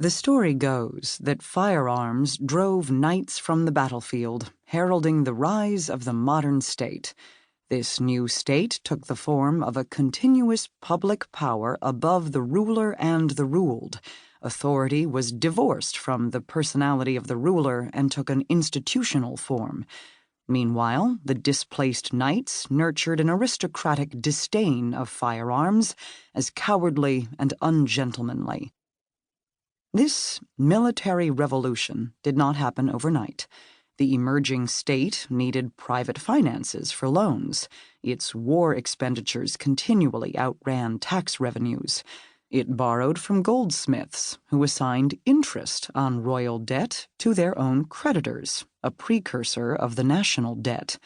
The story goes that firearms drove knights from the battlefield, heralding the rise of the modern state. This new state took the form of a continuous public power above the ruler and the ruled. Authority was divorced from the personality of the ruler and took an institutional form. Meanwhile, the displaced knights nurtured an aristocratic disdain of firearms as cowardly and ungentlemanly. This military revolution did not happen overnight. The emerging state needed private finances for loans. Its war expenditures continually outran tax revenues. It borrowed from goldsmiths, who assigned interest on royal debt to their own creditors, a precursor of the national debt.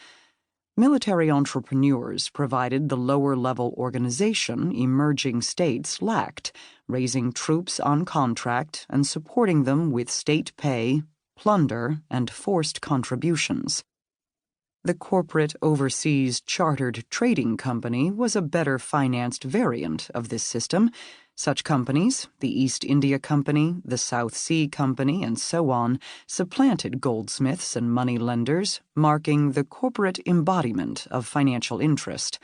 Military entrepreneurs provided the lower-level organization emerging states lacked, raising troops on contract and supporting them with state pay, plunder, and forced contributions. The corporate overseas chartered trading company was a better-financed variant of this system. Such companies, the East India Company, the South Sea Company, and so on, supplanted goldsmiths and moneylenders, marking the corporate embodiment of financial interest.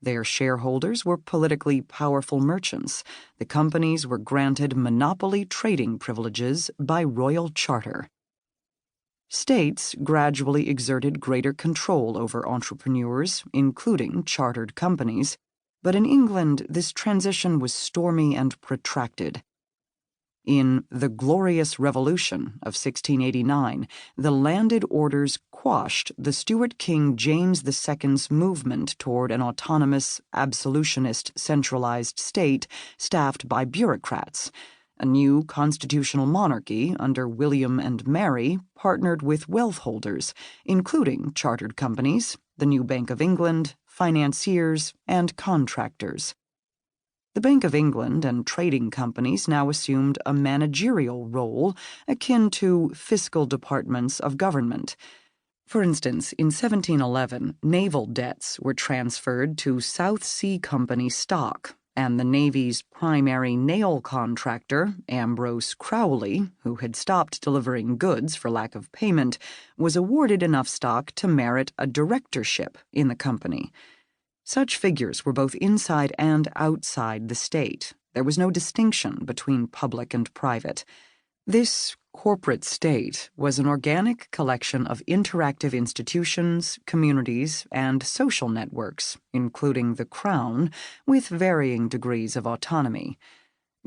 Their shareholders were politically powerful merchants. The companies were granted monopoly trading privileges by royal charter. States gradually exerted greater control over entrepreneurs, including chartered companies, but in England this transition was stormy and protracted. In the Glorious Revolution of 1689, the landed orders quashed the Stuart King James II's movement toward an autonomous, absolutionist, centralized state staffed by bureaucrats. A new constitutional monarchy under William and Mary partnered with wealth holders, including chartered companies, the new Bank of England, financiers, and contractors. The Bank of England and trading companies now assumed a managerial role akin to fiscal departments of government. For instance, in 1711, naval debts were transferred to South Sea Company stock, and the Navy's primary nail contractor, Ambrose Crowley, who had stopped delivering goods for lack of payment, was awarded enough stock to merit a directorship in the company. Such figures were both inside and outside the state. There was no distinction between public and private. This corporate state was an organic collection of interactive institutions, communities, and social networks, including the Crown, with varying degrees of autonomy.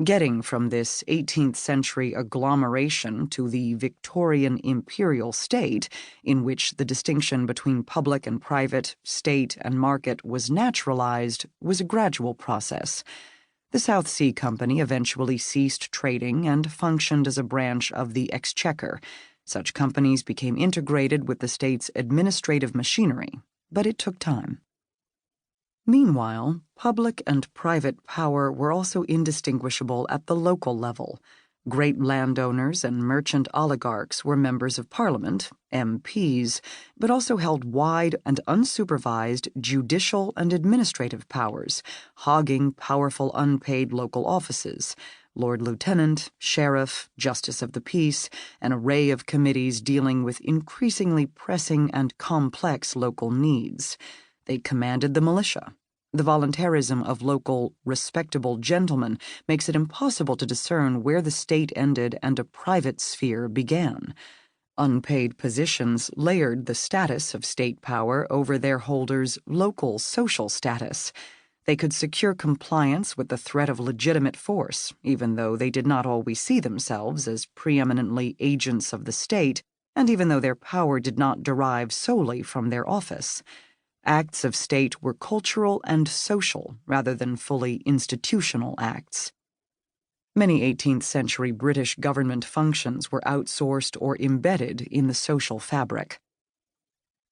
Getting from this 18th century agglomeration to the Victorian imperial state, in which the distinction between public and private, state and market was naturalized, was a gradual process. The South Sea Company eventually ceased trading and functioned as a branch of the Exchequer. Such companies became integrated with the state's administrative machinery, but it took time. Meanwhile, public and private power were also indistinguishable at the local level. Great landowners and merchant oligarchs were members of Parliament, MPs, but also held wide and unsupervised judicial and administrative powers, hogging powerful unpaid local offices. Lord Lieutenant, Sheriff, Justice of the Peace, an array of committees dealing with increasingly pressing and complex local needs. They commanded the militia. The voluntarism of local, respectable gentlemen makes it impossible to discern where the state ended and a private sphere began. Unpaid positions layered the status of state power over their holders' local social status. They could secure compliance with the threat of legitimate force, even though they did not always see themselves as preeminently agents of the state, and even though their power did not derive solely from their office. Acts of state were cultural and social rather than fully institutional acts. Many 18th century British government functions were outsourced or embedded in the social fabric.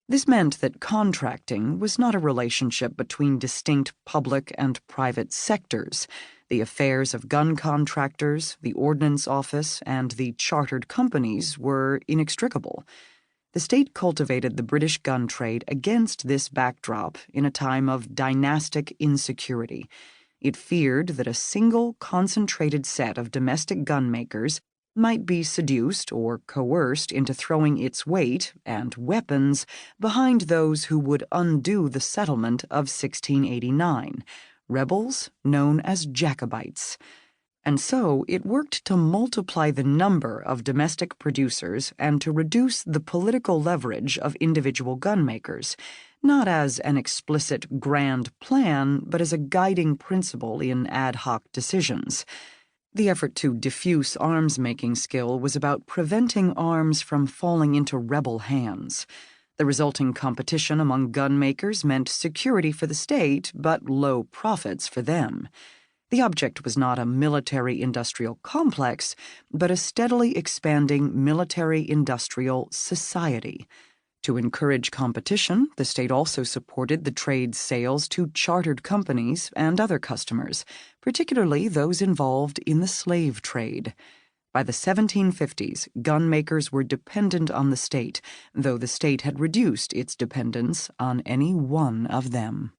This meant that contracting was not a relationship between distinct public and private sectors. The affairs of gun contractors, the Ordnance Office, and the chartered companies were inextricable. The state cultivated the British gun trade against this backdrop in a time of dynastic insecurity. It feared that a single concentrated set of domestic gun makers might be seduced or coerced into throwing its weight and weapons behind those who would undo the settlement of 1689, rebels known as Jacobites. And so it worked to multiply the number of domestic producers and to reduce the political leverage of individual gunmakers, not as an explicit grand plan, but as a guiding principle in ad hoc decisions. The effort to diffuse arms-making skill was about preventing arms from falling into rebel hands. The resulting competition among gunmakers meant security for the state, but low profits for them. The object was not a military-industrial complex, but a steadily expanding military-industrial society. To encourage competition, the state also supported the trade's sales to chartered companies and other customers, particularly those involved in the slave trade. By the 1750s, gunmakers were dependent on the state, though the state had reduced its dependence on any one of them.